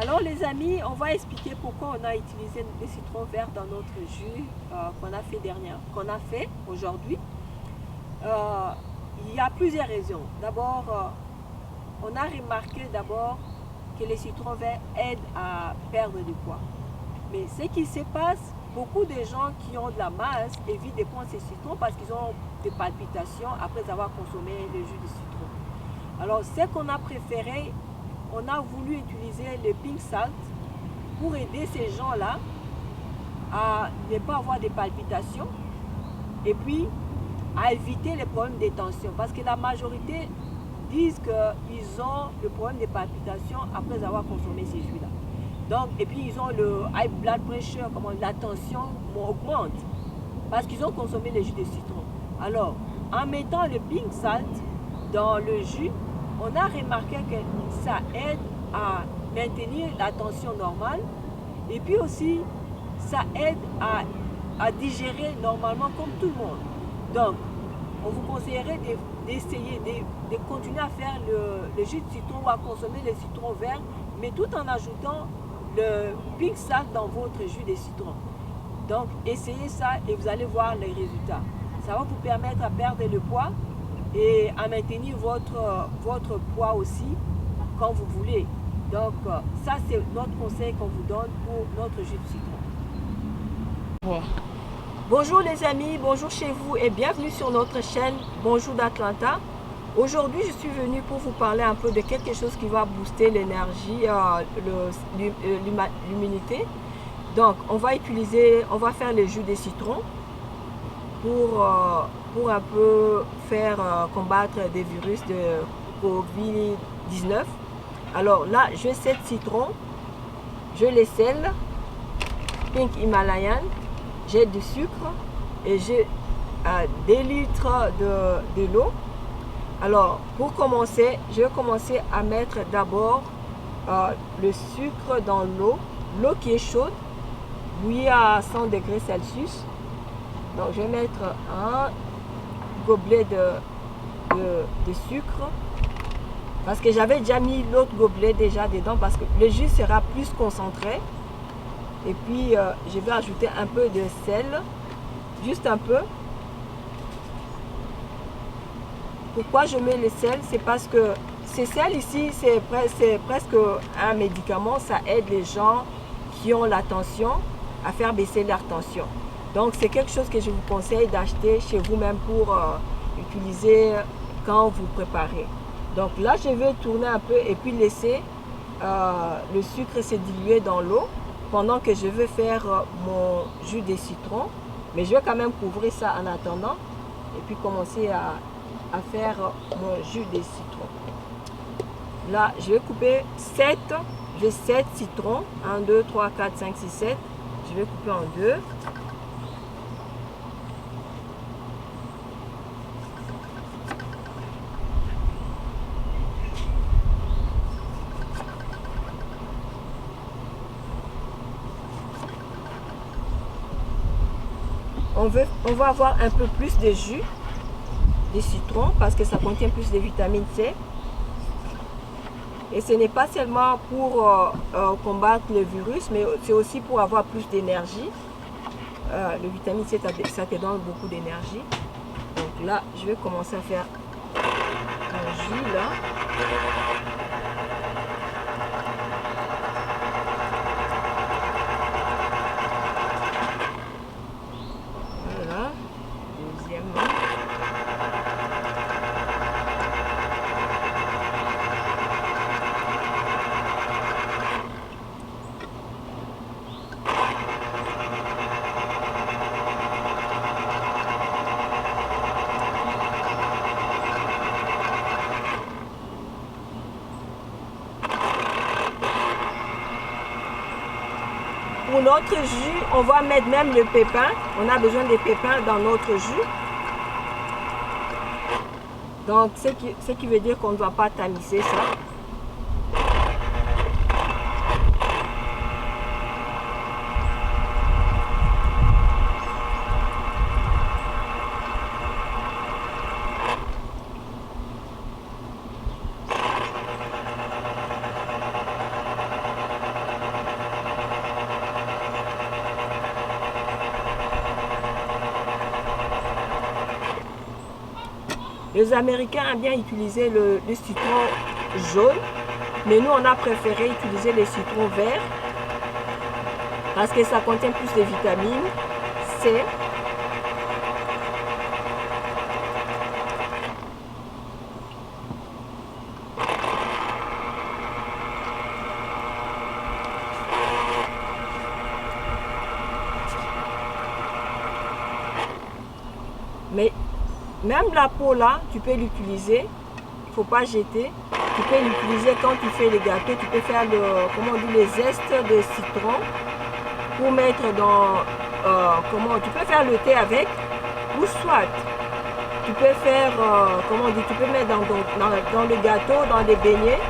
Alors les amis, on va expliquer pourquoi on a utilisé le citron vert dans notre jus qu'on a fait aujourd'hui. Il y a plusieurs raisons. D'abord, on a remarqué que le citron vert aide à perdre du poids. Mais ce qui se passe, beaucoup de gens qui ont de la masse évitent de prendre ces citrons parce qu'ils ont des palpitations après avoir consommé le jus de citron. Alors ce qu'on a préféré, on a voulu utiliser le pink salt pour aider ces gens-là à ne pas avoir des palpitations et puis à éviter les problèmes de tension. Parce que la majorité disent qu'ils ont le problème de palpitations après avoir consommé ces jus-là. Donc, et puis ils ont le high blood pressure, la tension augmente parce qu'ils ont consommé le jus de citron. Alors, en mettant le pink salt dans le jus, on a remarqué que ça aide à maintenir la tension normale et puis aussi ça aide à digérer normalement comme tout le monde. Donc, on vous conseillerait d'essayer de continuer à faire le jus de citron ou à consommer le citron vert, mais tout en ajoutant le pink salt dans votre jus de citron. Donc, essayez ça et vous allez voir les résultats. Ça va vous permettre à perdre le poids et à maintenir votre poids aussi quand vous voulez. Donc, ça, c'est notre conseil qu'on vous donne pour notre jus de citron. Ouais. Bonjour les amis, bonjour chez vous et bienvenue sur notre chaîne Bonjour d'Atlanta. Aujourd'hui, je suis venue pour vous parler un peu de quelque chose qui va booster l'énergie, l'immunité. Donc, on va faire le jus de citron pour un peu faire combattre des virus de COVID-19. Alors là, j'ai 7 citrons, je les scelle, Pink Himalayan, j'ai du sucre et j'ai 2 litres de l'eau. Alors, pour commencer, je vais commencer à mettre d'abord le sucre dans l'eau qui est chaude, bouillie à 100 degrés Celsius. Donc, je vais mettre un gobelet de sucre parce que j'avais déjà mis l'autre gobelet déjà dedans parce que le jus sera plus concentré. Et puis, je vais ajouter un peu de sel, juste un peu. Pourquoi je mets le sel? C'est parce que ce sel ici, c'est presque un médicament. Ça aide les gens qui ont la tension à faire baisser leur tension. Donc, c'est quelque chose que je vous conseille d'acheter chez vous-même pour utiliser quand vous préparez. Donc là, je vais tourner un peu et puis laisser le sucre se diluer dans l'eau pendant que je vais faire mon jus de citron. Mais je vais quand même couvrir ça en attendant et puis commencer à faire mon jus de citron. Là, je vais couper 7 citrons. 1, 2, 3, 4, 5, 6, 7. Je vais couper en 2. On va avoir un peu plus de jus de citron parce que ça contient plus de vitamine C. Et ce n'est pas seulement pour combattre le virus, mais c'est aussi pour avoir plus d'énergie. Le vitamine C, ça te donne beaucoup d'énergie. Donc là, je vais commencer à faire un jus là. Voilà. Deuxièmement. Pour notre jus, on va mettre même le pépin. On a besoin des pépins dans notre jus. Donc, ce qui veut dire qu'on ne va pas tamiser ça. Les Américains aiment bien utiliser le citron jaune, mais nous on a préféré utiliser le citron vert parce que ça contient plus de vitamine C. Mais même la peau là, tu peux l'utiliser. Il ne faut pas jeter. Tu peux l'utiliser quand tu fais les gâteaux. Tu peux faire comment on dit, les zestes de citron pour mettre dans... tu peux faire le thé avec. Ou soit, tu peux faire... comment on dit, tu peux mettre dans le gâteau, dans des beignets.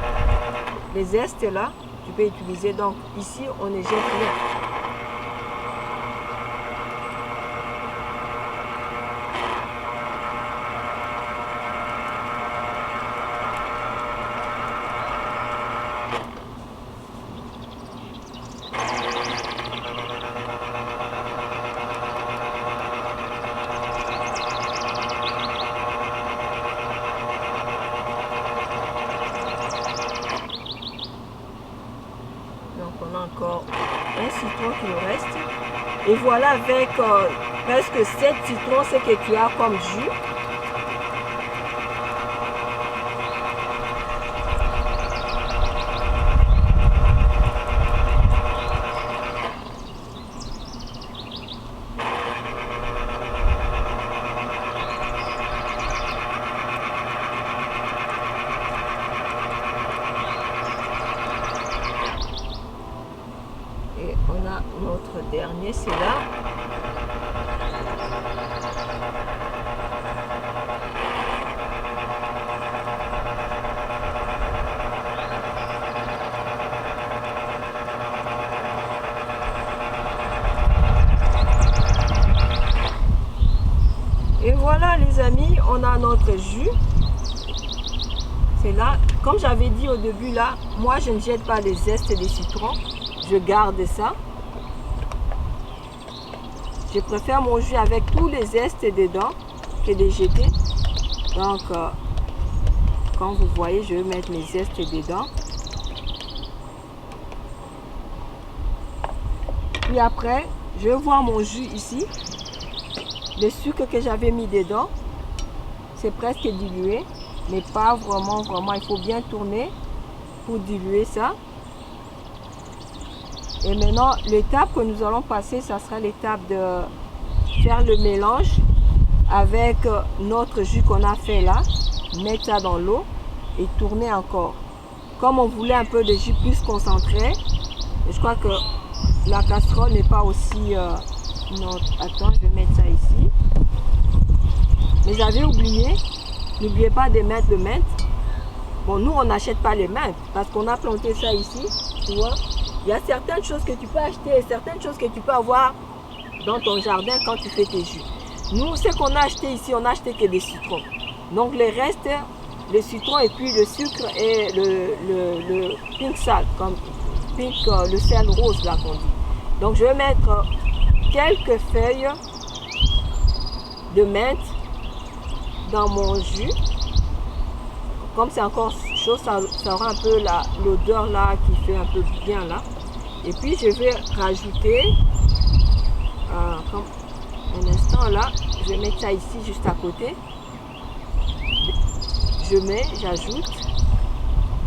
Les zestes là, tu peux utiliser. Donc ici, on ne jette rien. On a encore un citron qui nous reste. Et voilà avec presque 7 citrons ce que tu as comme jus. Et on a notre dernier, c'est là. Et voilà les amis, on a notre jus. C'est là. Comme j'avais dit au début là, moi je ne jette pas les zestes des citrons. Je garde ça. Je préfère mon jus avec tous les zestes dedans que de jeter. Donc, comme vous voyez, je vais mettre mes zestes dedans. Puis après, je vais voir mon jus ici. Le sucre que j'avais mis dedans, c'est presque dilué, mais pas vraiment. Il faut bien tourner pour diluer ça. Et maintenant, l'étape que nous allons passer, ça sera l'étape de faire le mélange avec notre jus qu'on a fait là. Mettre ça dans l'eau et tourner encore. Comme on voulait un peu de jus plus concentré, je crois que la casserole n'est pas aussi... non, attends, je vais mettre ça ici. Mais j'avais oublié, n'oubliez pas de mettre le menthe. Bon, nous, on n'achète pas les menthes parce qu'on a planté ça ici, tu vois. Il y a certaines choses que tu peux acheter et certaines choses que tu peux avoir dans ton jardin quand tu fais tes jus. Nous, ce qu'on a acheté ici, on n'a acheté que des citrons. Donc, le reste, le citron et puis le sucre et le pink salt, comme pink, le sel rose là qu'on dit. Donc, je vais mettre quelques feuilles de menthe dans mon jus. Comme c'est encore chaud, ça aura un peu l'odeur là qui fait un peu bien là. Et puis je vais rajouter, comme un instant là, je vais mettre ça ici juste à côté. J'ajoute.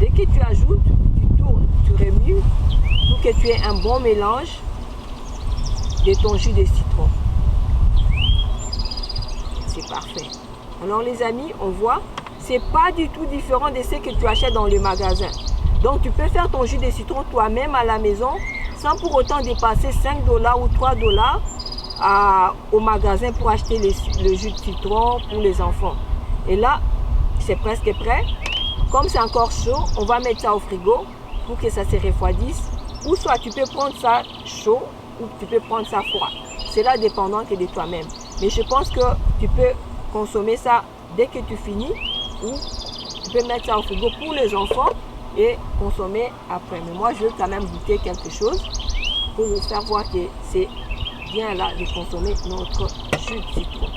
Dès que tu ajoutes, tu tournes, tu remues pour que tu aies un bon mélange de ton jus de citron. C'est parfait. Alors les amis, on voit, c'est pas du tout différent de ce que tu achètes dans le magasin. Donc tu peux faire ton jus de citron toi-même à la maison sans pour autant dépasser 5 $ ou 3 $ au magasin pour acheter le jus de citron pour les enfants. Et là, c'est presque prêt. Comme c'est encore chaud, on va mettre ça au frigo pour que ça se refroidisse. Ou soit tu peux prendre ça chaud ou tu peux prendre ça froid. C'est là dépendant que de toi-même. Mais je pense que tu peux consommer ça dès que tu finis ou tu peux mettre ça au frigo pour les enfants et consommer après. Mais moi, je veux quand même goûter quelque chose pour vous faire voir que c'est bien là de consommer notre jus de citron.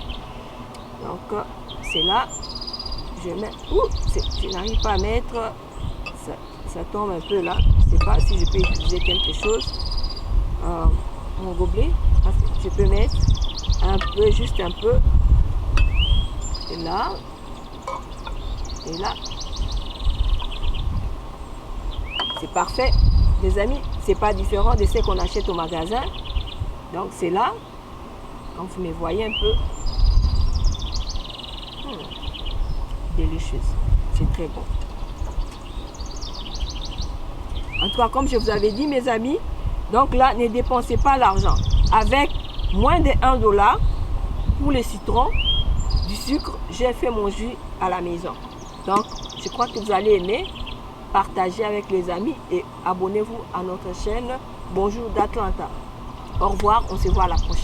Donc, c'est là. je mets. Je n'arrive pas à mettre. Ça tombe un peu là. Je ne sais pas si je peux utiliser quelque chose. Mon gobelet. Parce que je peux mettre un peu, juste un peu. Et là. Et là. C'est parfait. Les amis, c'est pas différent de ce qu'on achète au magasin. Donc c'est là. Quand vous me voyez un peu. Délicieuse. C'est très bon. En tout cas, comme je vous avais dit, mes amis, donc là, ne dépensez pas l'argent. Avec moins de 1 $ pour les citrons, du sucre, j'ai fait mon jus à la maison. Donc, je crois que vous allez aimer. Partagez avec les amis et abonnez-vous à notre chaîne. Bonjour d'Atlanta. Au revoir, on se voit à la prochaine.